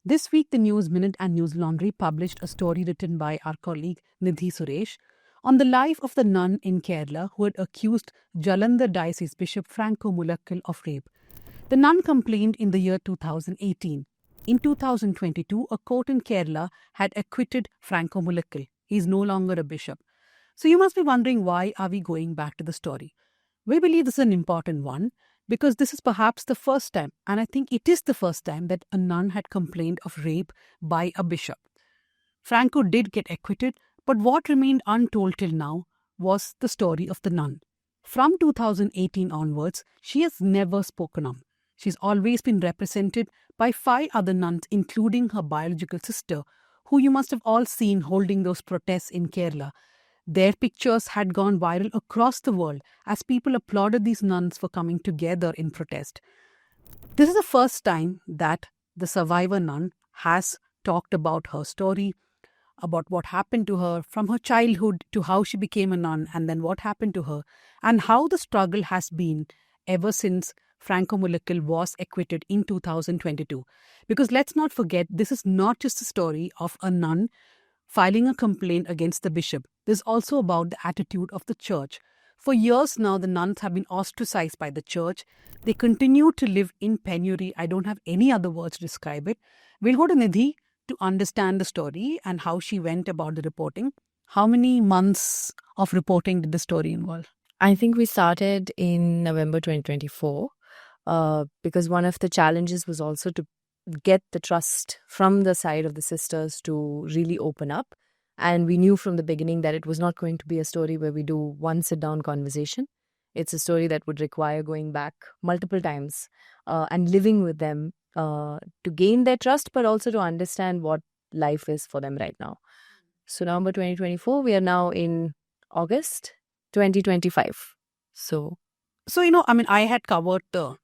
This week, the News Minute and News Laundry published a story written by our colleague Nidhi Suresh on the life of the nun in Kerala who had accused Jalandhar Diocese Bishop Franco Mulakkal of rape. The nun complained in the year 2018. In 2022, a court in Kerala had acquitted Franco Mulakkal. He is no longer a bishop. So you must be wondering, why are we going back to the story? We believe this is an important one because this is perhaps the first time, and I think it is the first time, that a nun had complained of rape by a bishop. Franco did get acquitted, but what remained untold till now was the story of the nun. From 2018 onwards, she has never spoken up. She's always been represented by 5 other nuns, including her biological sister, who you must have all seen holding those protests in Kerala. Their pictures had gone viral across the world as people applauded these nuns for coming together in protest. This is the first time that the survivor nun has talked about her story, about what happened to her from her childhood to how she became a nun, and then what happened to her, and how the struggle has been ever since Franco Mulakkal was acquitted in 2022. Because let's not forget, this is not just a story of a nun filing a complaint against the bishop. This is also about the attitude of the church. For years now, the nuns have been ostracized by the church. They continue to live in penury. I don't have any other words to describe it. We'll go to Nidhi to understand the story and how she went about the reporting. How many months of reporting did the story involve? I think we started in November 2024 because one of the challenges was also to get the trust from the side of the sisters to really open up. And we knew from the beginning that it was not going to be a story where we do one sit-down conversation. It's a story that would require going back multiple times and living with them to gain their trust, but also to understand what life is for them right now. So November 2024, we are now in August 2025. So I had covered the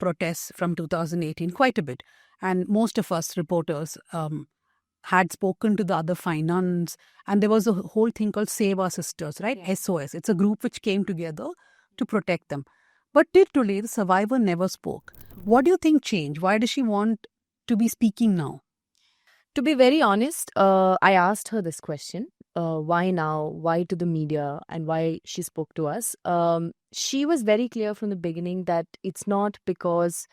protests from 2018 quite a bit. And most of us reporters had spoken to the other 5 nuns. And there was a whole thing called Save Our Sisters, right? Yeah. SOS. It's a group which came together to protect them. But till today, the survivor never spoke. What do you think changed? Why does she want to be speaking now? To be very honest, I asked her this question. Why now? Why to the media? And why she spoke to us? She was very clear from the beginning that it's not because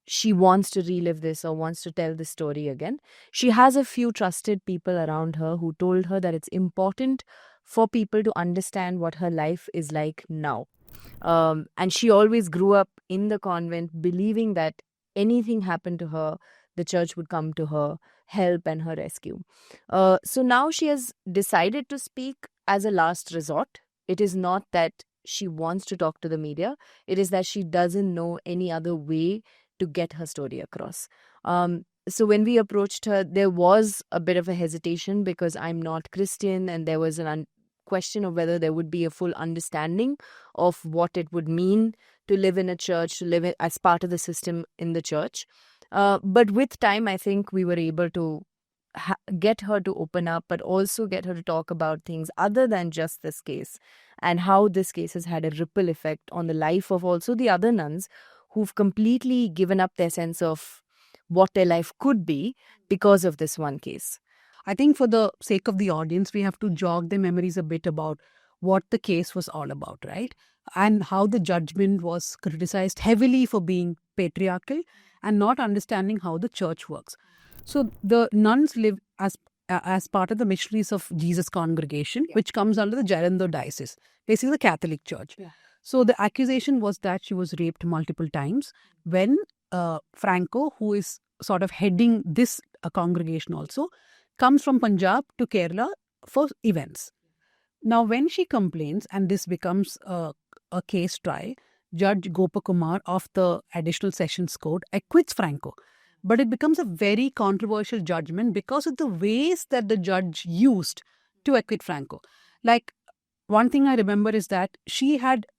she wants to relive this or wants to tell this story again. She has a few trusted people around her who told her that it's important for people to understand what her life is like now. And she always grew up in the convent believing that anything happened to her, the church would come to her, help and her rescue. So now she has decided to speak as a last resort. It is not that she wants to talk to the media. It is that she doesn't know any other way to get her story across. So when we approached her, there was a bit of a hesitation because I'm not Christian, and there was an question of whether there would be a full understanding of what it would mean to live in a church, to live as part of the system in the church. But with time, I think we were able to get her to open up, but also get her to talk about things other than just this case, and how this case has had a ripple effect on the life of also the other nuns who've completely given up their sense of what their life could be because of this one case. I think for the sake of the audience, we have to jog their memories a bit about what the case was all about, right? And how the judgment was criticized heavily for being patriarchal and not understanding how the church works. So the nuns live as part of the Missionaries of Jesus Congregation, which comes under the Jalandhar Diocese, basically the Catholic Church. Yeah. So the accusation was that she was raped multiple times when Franco, who is sort of heading this congregation also, comes from Punjab to Kerala for events. Now, when she complains and this becomes a case trial, Judge Gopakumar of the Additional Sessions Court acquits Franco. But it becomes a very controversial judgment because of the ways that the judge used to acquit Franco. Like, one thing I remember is that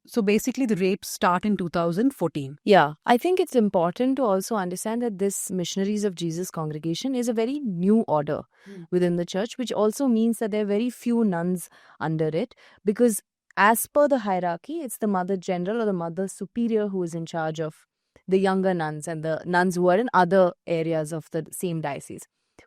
so basically the rapes start in 2014. Yeah, I think it's important to also understand that this Missionaries of Jesus congregation is a very new order within the church, which also means that there are very few nuns under it, because as per the hierarchy, it's the Mother General or the Mother Superior who is in charge of the younger nuns and the nuns who are in other areas of the same diocese.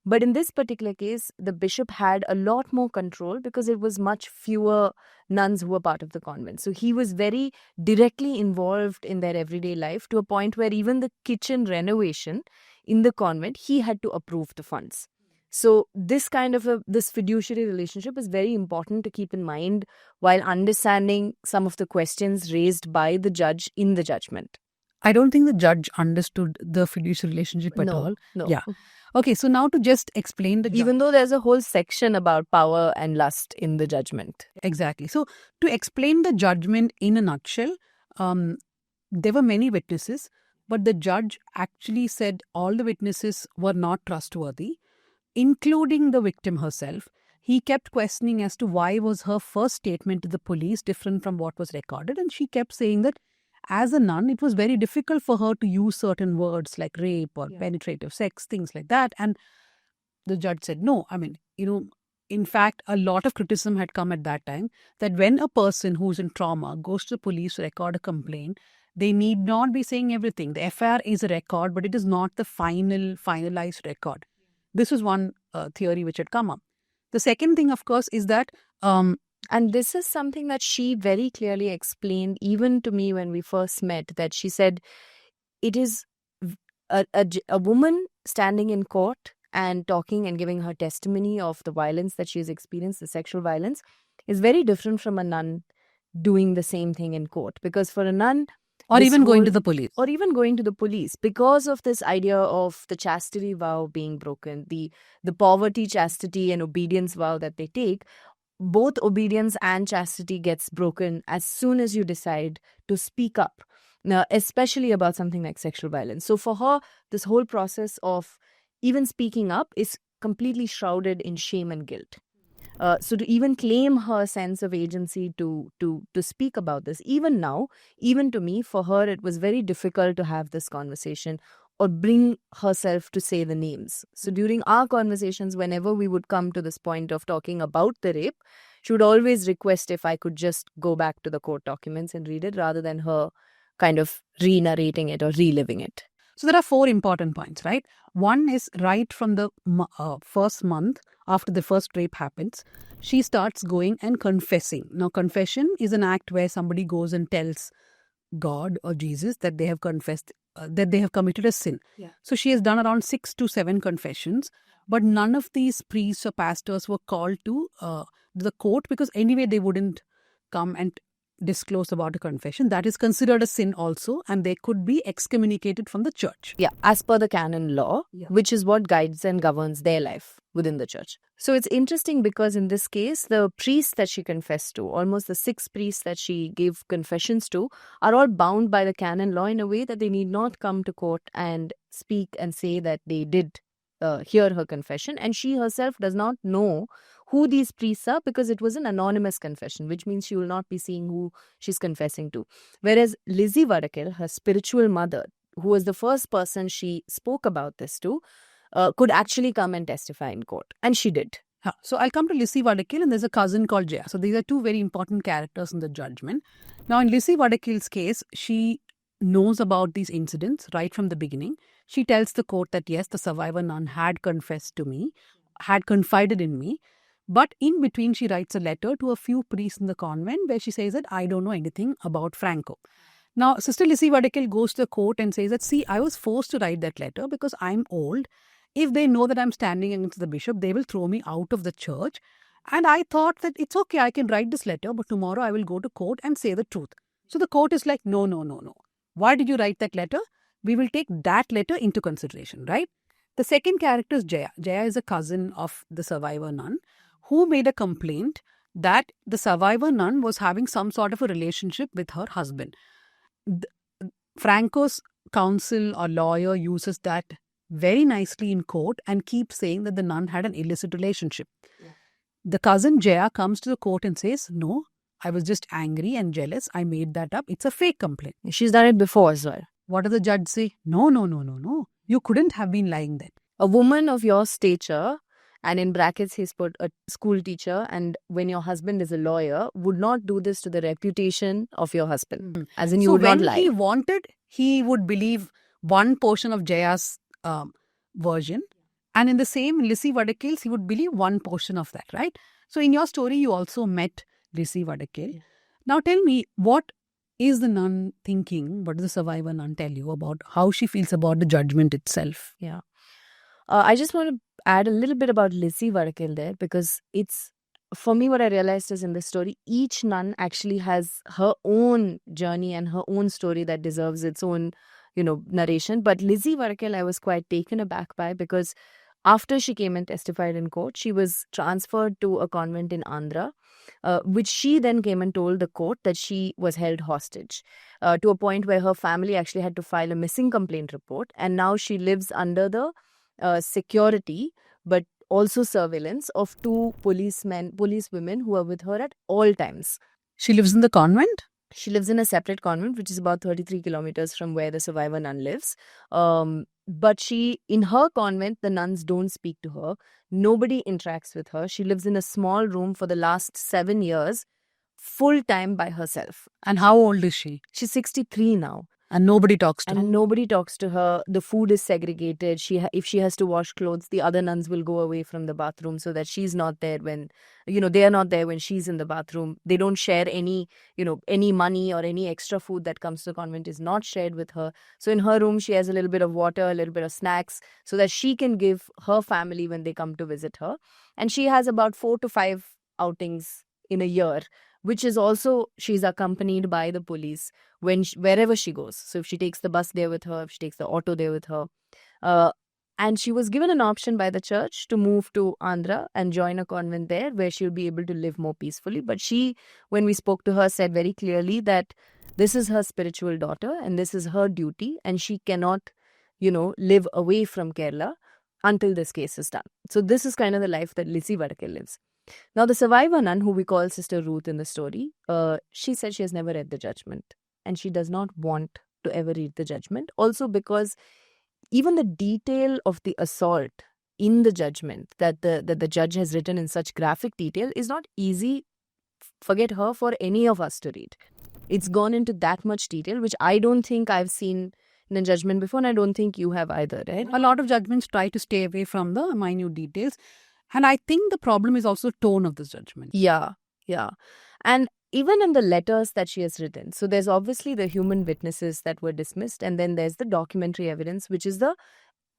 But in this particular case, the bishop had a lot more control because it was much fewer nuns who were part of the convent. So he was very directly involved in their everyday life, to a point where even the kitchen renovation in the convent, he had to approve the funds. So this kind of this fiduciary relationship is very important to keep in mind while understanding some of the questions raised by the judge in the judgment. I don't think the judge understood the fiduciary relationship at all. No. Yeah. Okay, so now to just explain the Even though there's a whole section about power and lust in the judgment. Exactly. So to explain the judgment in a nutshell, there were many witnesses, but the judge actually said all the witnesses were not trustworthy, including the victim herself. He kept questioning as to why was her first statement to the police different from what was recorded, and she kept saying that as a nun, it was very difficult for her to use certain words like rape or penetrative sex, things like that. And the judge said, no, I mean, in fact, a lot of criticism had come at that time that when a person who's in trauma goes to the police to record a complaint, they need not be saying everything. The FIR is a record, but it is not the finalized record. This is one theory which had come up. The second thing, of course, is that and this is something that she very clearly explained even to me when we first met, that she said it is a woman standing in court and talking and giving her testimony of the violence that she has experienced, the sexual violence, is very different from a nun doing the same thing in court. Because for a nun, or even going to the police, because of this idea of the chastity vow being broken, the poverty, chastity and obedience vow that they take, both obedience and chastity gets broken as soon as you decide to speak up, now, especially about something like sexual violence. So for her, this whole process of even speaking up is completely shrouded in shame and guilt. So to even claim her sense of agency to speak about this, even now, even to me, for her, it was very difficult to have this conversation or bring herself to say the names. So during our conversations, whenever we would come to this point of talking about the rape, she would always request if I could just go back to the court documents and read it rather than her kind of re-narrating it or reliving it. So there are 4 important points, right? One is right from the first month after the first rape happens, she starts going and confessing. Now, confession is an act where somebody goes and tells God or Jesus that they have confessed, that they have committed a sin. Yeah. So she has done around 6 to 7 confessions, but none of these priests or pastors were called to the court because anyway they wouldn't come and disclose about a confession. That is considered a sin also, and they could be excommunicated from the church. Yeah, as per the canon law, which is what guides and governs their life within the church. So it's interesting because in this case, the priests that she confessed to, almost the 6 priests that she gave confessions to, are all bound by the canon law in a way that they need not come to court and speak and say that they did hear her confession. And she herself does not know who these priests are because it was an anonymous confession, which means she will not be seeing who she's confessing to. Whereas Lizzie Vadakil, her spiritual mother, who was the first person she spoke about this to, could actually come and testify in court. And she did. So I'll come to Lizzie Vadakil, and there's a cousin called Jaya. So these are 2 very important characters in the judgment. Now in Lizzie Vadakil's case, she knows about these incidents right from the beginning. She tells the court that yes, the survivor nun had confessed to me, had confided in me. But in between, she writes a letter to a few priests in the convent where she says that I don't know anything about Franco. Now, Sister Lizzie Vadakil goes to the court and says that, see, I was forced to write that letter because I'm old. If they know that I'm standing against the bishop, they will throw me out of the church. And I thought that it's okay, I can write this letter, but tomorrow I will go to court and say the truth. So the court is like, no. Why did you write that letter? We will take that letter into consideration, right? The second character is Jaya. Jaya is a cousin of the survivor nun who made a complaint that the survivor nun was having some sort of a relationship with her husband. Franco's counsel or lawyer uses that very nicely in court and keeps saying that the nun had an illicit relationship. Yeah. The cousin Jaya comes to the court and says, no, I was just angry and jealous. I made that up. It's a fake complaint. She's done it before as well. What does the judge say? No. You couldn't have been lying then. A woman of your stature and in brackets he's put a school teacher, and when your husband is a lawyer, would not do this to the reputation of your husband. As in, you So would not when lie. he wanted, he would believe one portion of Jaya's version. And in the same Lizzie Vadakil's, he would believe one portion of that, right? So in your story, you also met Lizzie Vadakil. Now tell me, what is the nun thinking? What does the survivor nun tell you about how she feels about the judgment itself? Yeah. I just want to add a little bit about Lizzie Vadakil there, because it's, for me, what I realized is in this story, each nun actually has her own journey and her own story that deserves its own, narration. But Lizzie Vadakil, I was quite taken aback by, because after she came and testified in court, she was transferred to a convent in Andhra, which she then came and told the court that she was held hostage, to a point where her family actually had to file a missing complaint report. And now she lives under the security, but also surveillance of two policewomen who are with her at all times. She lives in the convent? She lives in a separate convent, which is about 33 kilometers from where the survivor nun lives. But in her convent, the nuns don't speak to her. Nobody interacts with her. She lives in a small room for the last 7 years, full time by herself. And how old is she? She's 63 now. And nobody talks to her. And nobody talks to her. The food is segregated. If she has to wash clothes, the other nuns will go away from the bathroom so that she's not there when, they are not there when she's in the bathroom. They don't share any money or any extra food that comes to the convent is not shared with her. So in her room, she has a little bit of water, a little bit of snacks, so that she can give her family when they come to visit her. And she has about 4 to 5 outings in a year, which is also, she's accompanied by the police wherever she goes. So if she takes the bus there with her, if she takes the auto there with her. And she was given an option by the church to move to Andhra and join a convent there where she'll be able to live more peacefully. But she, when we spoke to her, said very clearly that this is her spiritual daughter and this is her duty, and she cannot, live away from Kerala until this case is done. So this is kind of the life that Lizzie Vadakil lives. Now, the survivor nun, who we call Sister Ruth in the story, she said she has never read the judgment, and she does not want to ever read the judgment. Also because even the detail of the assault in the judgment that the judge has written in such graphic detail is not easy, forget her, for any of us to read. It's gone into that much detail, which I don't think I've seen in a judgment before, and I don't think you have either, right? A lot of judgments try to stay away from the minute details. And I think the problem is also tone of this judgment. Yeah. And even in the letters that she has written, so there's obviously the human witnesses that were dismissed, and then there's the documentary evidence, which is the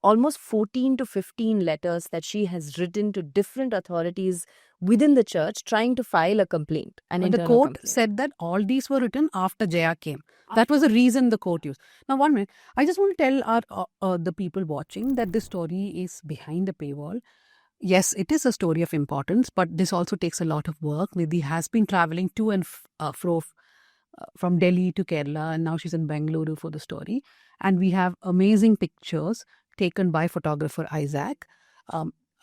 almost 14 to 15 letters that she has written to different authorities within the church trying to file a complaint. And the court said that all these were written after Jaya came. That was the reason the court used. Now, 1 minute. I just want to tell the people watching that this story is behind the paywall. Yes, it is a story of importance, but this also takes a lot of work. Nidhi has been traveling to and fro from Delhi to Kerala, and now she's in Bengaluru for the story. And we have amazing pictures taken by photographer Isaac.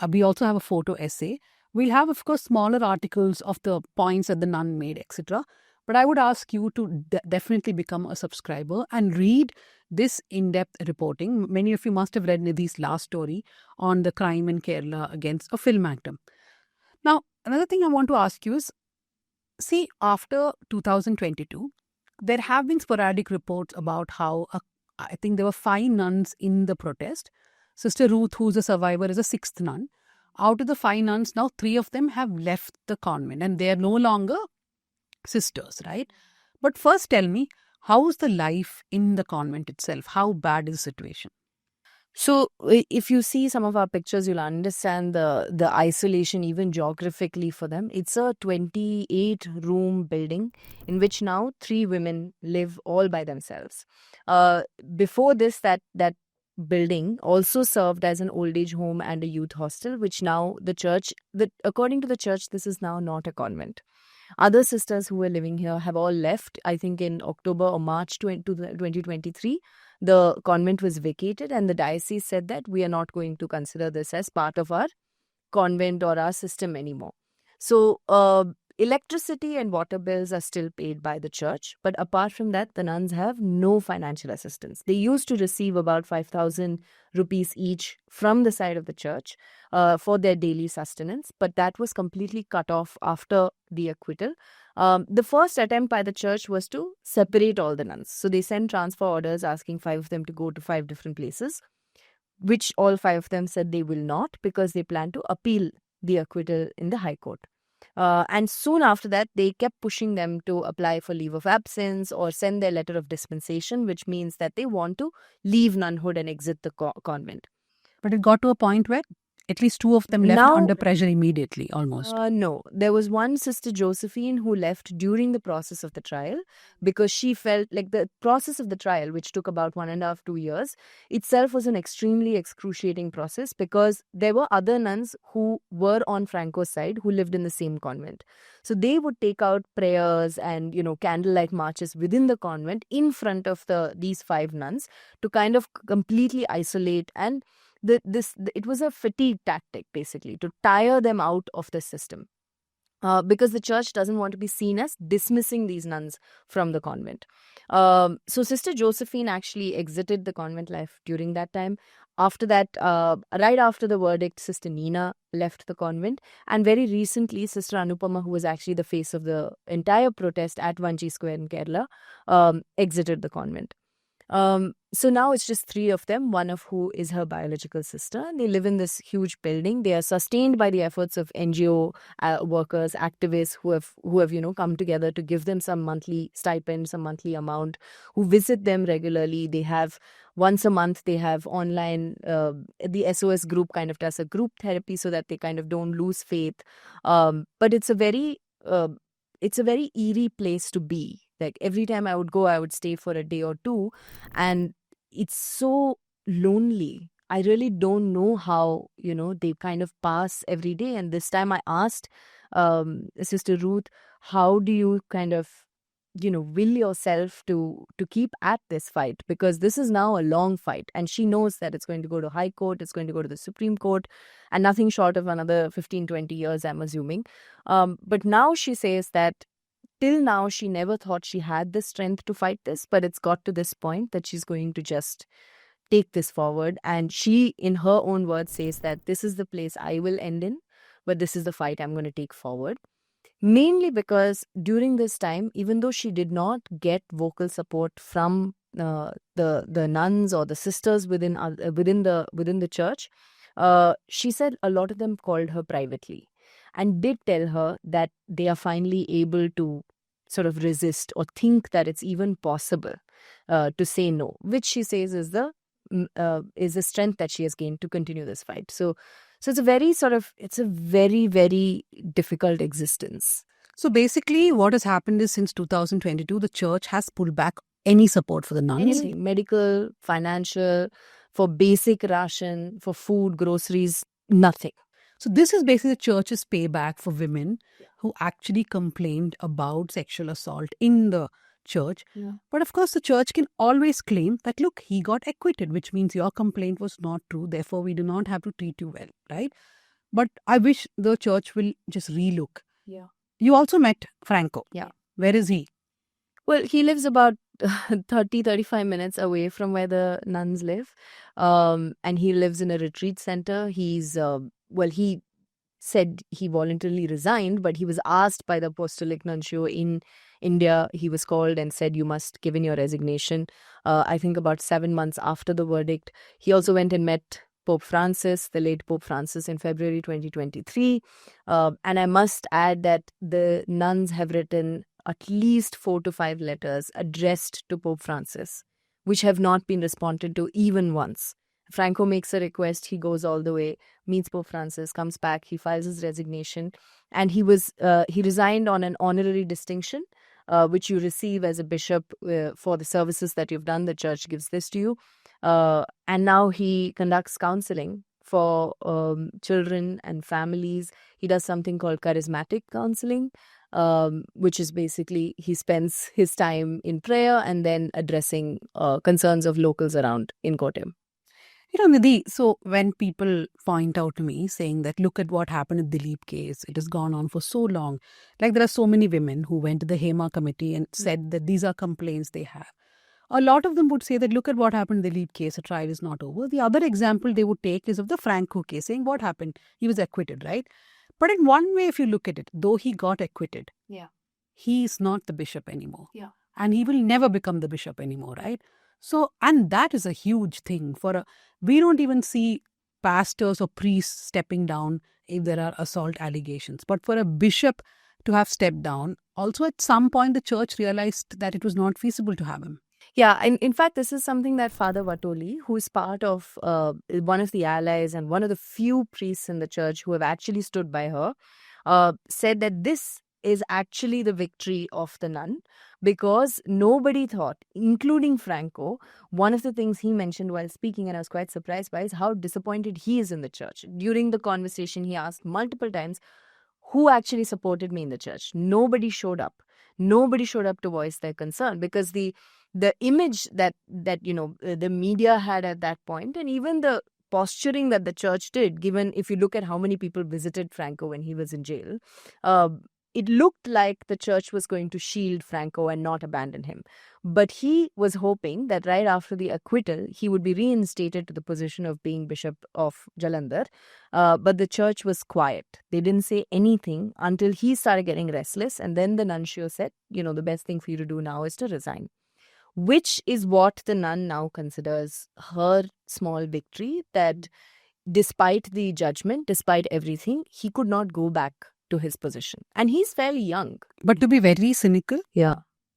We also have a photo essay. We'll have, of course, smaller articles of the points that the nun made, etc. But I would ask you to definitely become a subscriber and read this in-depth reporting. Many of you must have read Nidhi's last story on the crime in Kerala against a film actor. Now, another thing I want to ask you is, see, after 2022, there have been sporadic reports about how, I think there were 5 nuns in the protest. Sister Ruth, who's a survivor, is a 6th nun. Out of the 5 nuns, now 3 of them have left the convent and they are no longer sisters, right? But first tell me, how is the life in the convent itself? How bad is the situation? So if you see some of our pictures, you'll understand the isolation even geographically for them. It's a 28-room building in which now 3 women live all by themselves. Before this, that building also served as an old age home and a youth hostel, which now according to the church, this is now not a convent. Other sisters who were living here have all left. I think in October or March 2023, the convent was vacated and the diocese said that we are not going to consider this as part of our convent or our system anymore. So Electricity and water bills are still paid by the church, but apart from that, the nuns have no financial assistance. They used to receive about 5,000 rupees each from the side of the church for their daily sustenance, but that was completely cut off after the acquittal. The first attempt by the church was to separate all the nuns. So they sent transfer orders asking 5 of them to go to 5 different places, which all 5 of them said they will not because they plan to appeal the acquittal in the High Court. And soon after that, they kept pushing them to apply for leave of absence or send their letter of dispensation, which means that they want to leave nunhood and exit the convent. But it got to a point where at least 2 of them left Now- under pressure immediately, almost. No, there was one Sister Josephine who left during the process of the trial because she felt like the process of the trial, which took about 1.5 to 2 years, itself was an extremely excruciating process because there were other nuns who were on Franco's side who lived in the same convent. So they would take out prayers and, candlelight marches within the convent in front of these 5 nuns to kind of completely isolate and it was a fatigue tactic, basically, to tire them out of the system. Because the church doesn't want to be seen as dismissing these nuns from the convent. So Sister Josephine actually exited the convent life during that time. After that, right after the verdict, Sister Nina left the convent. And very recently, Sister Anupama, who was actually the face of the entire protest at Vanchi Square in Kerala, exited the convent. So now it's just 3 of them, one of who is her biological sister. They live in this huge building. They are sustained by the efforts of NGO workers, activists who have come together to give them some monthly stipend, some monthly amount, who visit them regularly. They have once a month, they have online, the SOS group kind of does a group therapy so that they kind of don't lose faith. But it's a very eerie place to be. Like every time I would go, I would stay for a day or 2, and it's so lonely. I really don't know how, they kind of pass every day. And this time I asked Sister Ruth, how do you kind of, will yourself to keep at this fight? Because this is now a long fight, and she knows that it's going to go to High Court, it's going to go to the Supreme Court, and nothing short of another 15-20 years, I'm assuming. But now she says that till now, she never thought she had the strength to fight this, but it's got to this point that she's going to just take this forward. And she, in her own words, says that this is the place I will end in, but this is the fight I'm going to take forward. Mainly because during this time, even though she did not get vocal support from the nuns or the sisters within the church, she said a lot of them called her privately and did tell her that they are finally able to sort of resist or think that it's even possible to say no, which she says is the strength that she has gained to continue this fight. So it's a very, very difficult existence. So basically, what has happened is since 2022, the church has pulled back any support for the nuns. Anything, medical, financial, for basic ration, for food, groceries, nothing. So this is basically the church's payback for women who actually complained about sexual assault in the church. Yeah. But of course, the church can always claim that, look, he got acquitted, which means your complaint was not true. Therefore, we do not have to treat you well, right? But I wish the church will just relook. Yeah. You also met Franco. Yeah. Where is he? Well, he lives about 30-35 minutes away from where the nuns live. And he lives in a retreat center. He's, he said he voluntarily resigned, but he was asked by the apostolic nuncio in India. He was called and said, you must give in your resignation. I think about 7 months after the verdict. He also went and met Pope Francis, the late Pope Francis, in February 2023. And I must add that the nuns have written at least 4 to 5 letters addressed to Pope Francis, which have not been responded to even once. Franco makes a request, he goes all the way, meets Pope Francis, comes back, he files his resignation, and he resigned on an honorary distinction, which you receive as a bishop for the services that you've done. The church gives this to you. And now he conducts counseling for children and families. He does something called charismatic counseling, which is basically he spends his time in prayer and then addressing concerns of locals around in Kottayam. Nidhi, so when people point out to me saying that, look at what happened in the Dilip case, it has gone on for so long. Like there are so many women who went to the HEMA committee and said that these are complaints they have. A lot of them would say that, look at what happened in the Dilip case, a trial is not over. The other example they would take is of the Franco case, saying what happened? He was acquitted, right? But in one way, if you look at it, though he got acquitted, Yeah. he is not the bishop anymore. Yeah. And he will never become the bishop anymore, right? So, and that is a huge thing we don't even see pastors or priests stepping down if there are assault allegations. But for a bishop to have stepped down, also at some point the church realized that it was not feasible to have him. Yeah, and in fact, this is something that Father Vatoli, who is part of one of the allies and one of the few priests in the church who have actually stood by her, said that this is actually the victory of the nun, because nobody thought, including Franco, one of the things he mentioned while speaking, and I was quite surprised by, is how disappointed he is in the church. During the conversation, he asked multiple times, who actually supported me in the church? Nobody showed up. Nobody showed up to voice their concern, because the image that the media had at that point, and even the posturing that the church did, given if you look at how many people visited Franco when he was in jail, it looked like the church was going to shield Franco and not abandon him. But he was hoping that right after the acquittal, he would be reinstated to the position of being Bishop of Jalandhar. But the church was quiet. They didn't say anything until he started getting restless. And then the nuncio said, the best thing for you to do now is to resign, which is what the nun now considers her small victory, that despite the judgment, despite everything, he could not go back to his position. And he's fairly young. But to be very cynical, Yeah.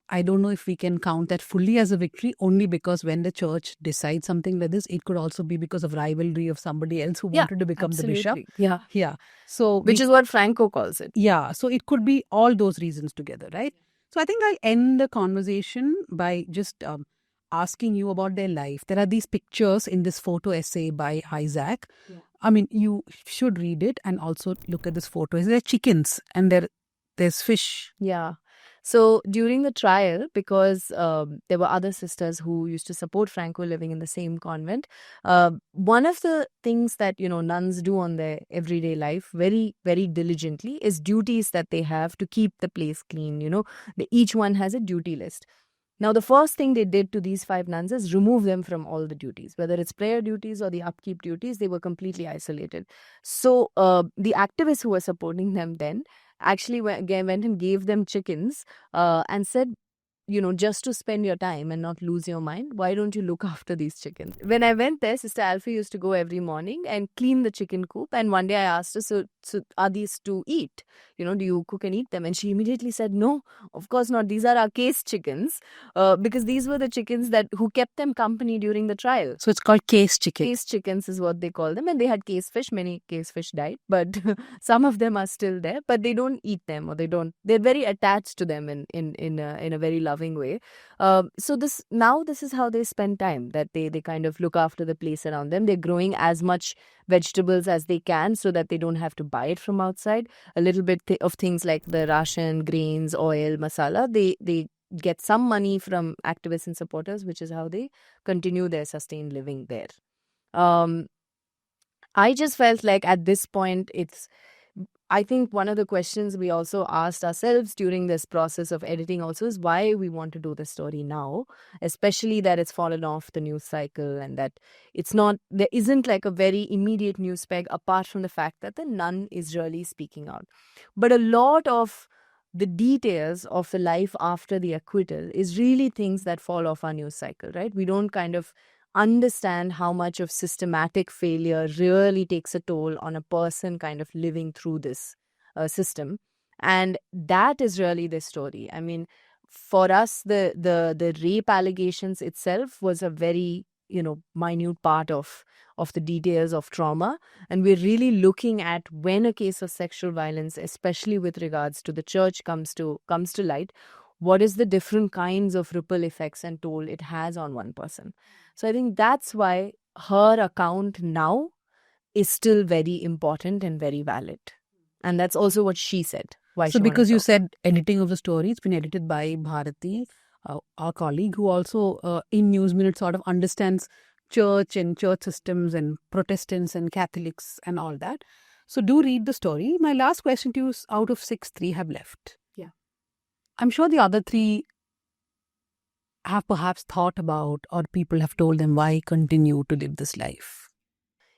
I don't know if we can count that fully as a victory, only because when the church decides something like this, it could also be because of rivalry of somebody else who wanted to become the bishop. Yeah. Yeah. So Which is what Franco calls it. Yeah. So it could be all those reasons together, right? So I think I'll end the conversation by just asking you about their life. There are these pictures in this photo essay by Isaac. Yeah. I mean, you should read it and also look at this photo. There are chickens and there's fish. Yeah. So during the trial, because there were other sisters who used to support Franco living in the same convent, one of the things that, nuns do on their everyday life very, very diligently is duties that they have to keep the place clean. Each one has a duty list. Now, the first thing they did to these 5 nuns is remove them from all the duties, whether it's prayer duties or the upkeep duties. They were completely isolated. So the activists who were supporting them then actually went and gave them chickens and said, just to spend your time and not lose your mind, why don't you look after these chickens? When I went there, Sister Alfie used to go every morning and clean the chicken coop. And one day I asked her, so are these to eat? Do you cook and eat them? And she immediately said, no, of course not. These are our case chickens, because these were the chickens who kept them company during the trial. So it's called case chicken. Case chickens is what they call them. And they had case fish. Many case fish died, but some of them are still there, but they don't eat them, or they're very attached to them in a very loving way. So this is how they spend time, that they kind of look after the place around them. They're growing as much vegetables as they can so that they don't have to buy it from outside. A little bit of things like the ration, grains, oil, masala, they get some money from activists and supporters, which is how they continue their sustained living there. I just felt like at this point, I think one of the questions we also asked ourselves during this process of editing also is why we want to do the story now, especially that it's fallen off the news cycle and that there isn't like a very immediate news peg apart from the fact that the nun is really speaking out. But a lot of the details of the life after the acquittal is really things that fall off our news cycle, right? We don't kind of understand how much of systematic failure really takes a toll on a person kind of living through this system. And that is really the story. I mean, for us, the rape allegations itself was a very, minute part of the details of trauma. And we're really looking at when a case of sexual violence, especially with regards to the church, comes to light, what is the different kinds of ripple effects and toll it has on one person. So I think that's why her account now is still very important and very valid. And that's also what she said. So because you said editing of the story, it's been edited by Bharati, our colleague, who also in News Minute sort of understands church and church systems and Protestants and Catholics and all that. So do read the story. My last question to you is, out of 6, 3 have left. Yeah. I'm sure the other 3 have perhaps thought about, or people have told them why continue to live this life.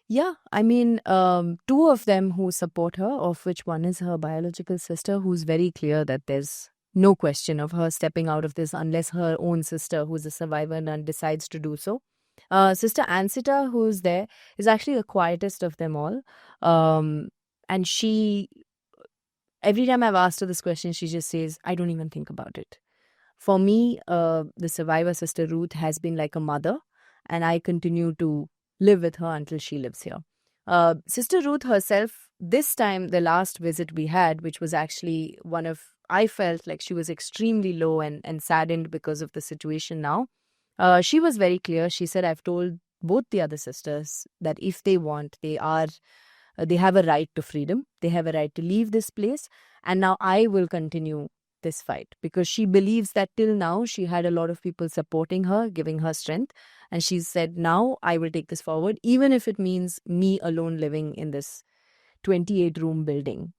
Yeah, I mean, 2 of them who support her, of which one is her biological sister, who's very clear that there's no question of her stepping out of this unless her own sister, who's a survivor nun, decides to do so. Sister Ansita, who's there, is actually the quietest of them all. And she, every time I've asked her this question, she just says, I don't even think about it. For me, the survivor, Sister Ruth, has been like a mother, and I continue to live with her until she lives here. Sister Ruth herself, this time, the last visit we had, which was actually I felt like she was extremely low and saddened because of the situation now. She was very clear. She said, I've told both the other sisters that if they want, they have a right to freedom. They have a right to leave this place. And now I will continue this fight, because she believes that till now she had a lot of people supporting her, giving her strength. And she said, now I will take this forward, even if it means me alone living in this 28-room building.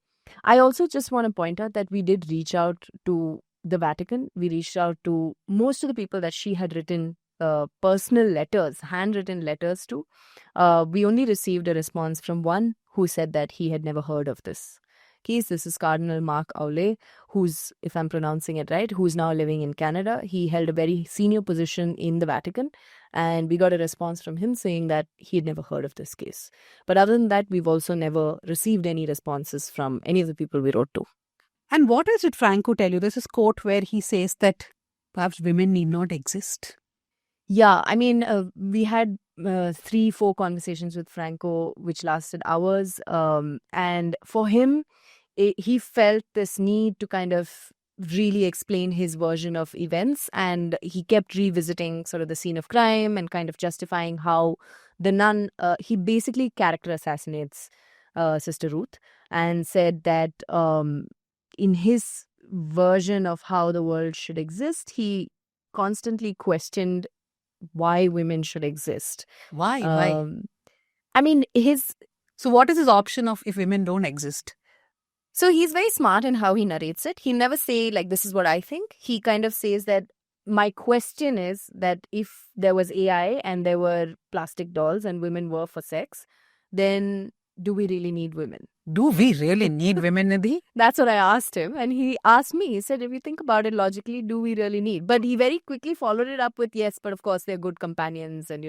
I also just want to point out that we did reach out to the Vatican. We reached out to most of the people that she had written personal letters, handwritten letters to. We only received a response from one who said that he had never heard of this case. This is Cardinal Mark Aulé, who's, if I'm pronouncing it right, who's now living in Canada. He held a very senior position in the Vatican, and we got a response from him saying that he had never heard of this case. But other than that, we've also never received any responses from any of the people we wrote to. And what else did Franco tell you? There's this quote where he says that perhaps women need not exist. Yeah, I mean, we had 3-4 conversations with Franco, which lasted hours. And for him, he felt this need to kind of really explain his version of events. And he kept revisiting sort of the scene of crime and kind of justifying how the nun, he basically character assassinates Sister Ruth, and said that in his version of how the world should exist, he constantly questioned why women should exist. Why? I mean, So what is his option of if women don't exist? So he's very smart in how he narrates it. He never say like, this is what I think. He kind of says that my question is that if there was AI and there were plastic dolls and women were for sex, then do we really need women? Do we really need women, Nidhi? That's what I asked him. And he asked me, he said, if you think about it logically, do we really need? But he very quickly followed it up with, yes, but of course they're good companions, and,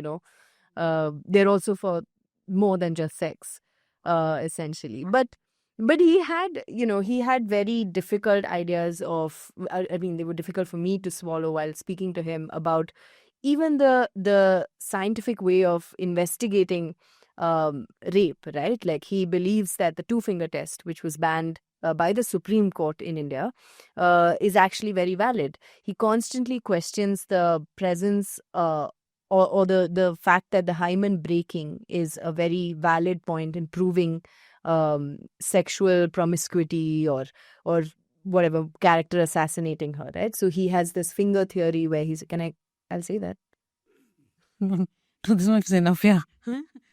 they're also for more than just sex, essentially. But he had very difficult ideas of, I mean, they were difficult for me to swallow while speaking to him about even the scientific way of investigating rape, right? Like, he believes that the 2-finger test, which was banned by the Supreme Court in India, is actually very valid. He constantly questions the presence or the fact that the hymen breaking is a very valid point in proving sexual promiscuity or whatever, character assassinating her, right? So he has this finger theory where I'll say that. This much is enough, yeah.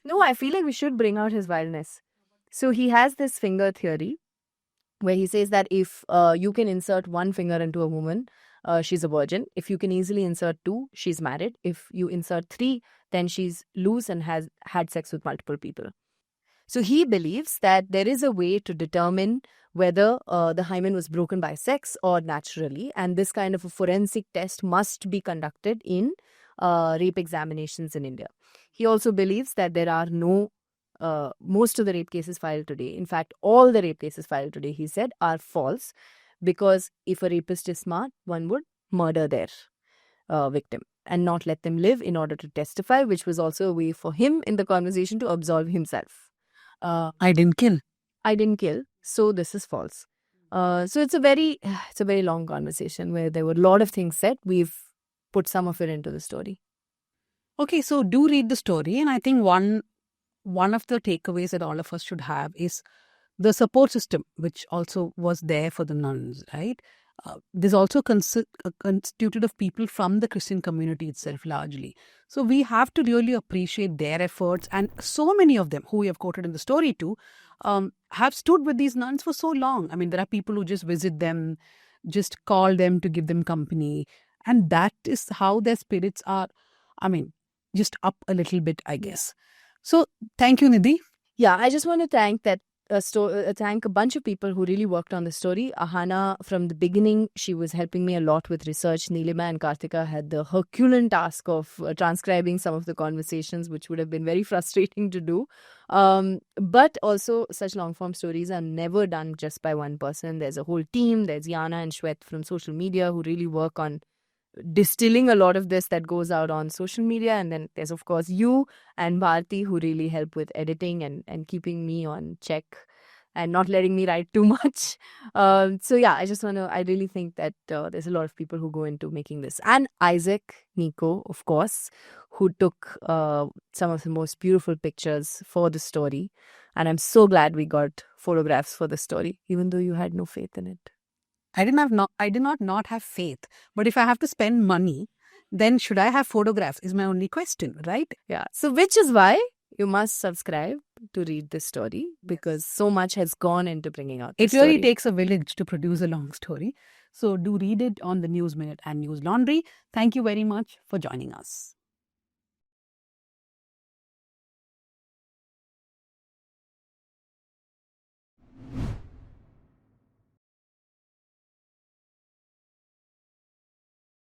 No, I feel like we should bring out his wildness. So he has this finger theory where he says that if you can insert 1 finger into a woman, she's a virgin. If you can easily insert 2, she's married. If you insert 3, then she's loose and has had sex with multiple people. So he believes that there is a way to determine whether the hymen was broken by sex or naturally. And this kind of a forensic test must be conducted in rape examinations in India. He also believes that there are most of the rape cases filed today, in fact, all the rape cases filed today, he said, are false, because if a rapist is smart, one would murder their victim and not let them live in order to testify, which was also a way for him in the conversation to absolve himself. I didn't kill. So this is false. So it's a very long conversation where there were a lot of things said. We've put some of it into the story. Okay, so do read the story, and I think one of the takeaways that all of us should have is the support system, which also was there for the nuns, right? there's also constituted of people from the Christian community itself largely. So we have to really appreciate their efforts, and so many of them who we have quoted in the story too have stood with these nuns for so long. I mean, there are people who just visit them, just call them to give them company, and that is how their spirits are, I mean, just up a little bit, I guess. So thank you, Nidhi. Yeah, I just want to thank thank a bunch of people who really worked on the story. Ahana, from the beginning, she was helping me a lot with research. Neelima and Kartika had the Herculean task of transcribing some of the conversations, which would have been very frustrating to do. But also, such long form stories are never done just by one person. There's a whole team. There's Yana and Shwet from social media who really work on distilling a lot of this that goes out on social media. And then there's, of course, you and Bharti who really help with editing and keeping me on check and not letting me write too much. So yeah, I really think that there's a lot of people who go into making this. And Isaac, Nico, of course, who took some of the most beautiful pictures for the story. And I'm so glad we got photographs for the story, even though you had no faith in it. I did not have faith. But if I have to spend money, then should I have photographs is my only question, right? Yeah. So which is why you must subscribe to read this story, because so much has gone into bringing out It the really story. takes a village to produce a long story. So do read it on the News Minute and News Laundry. Thank you very much for joining us.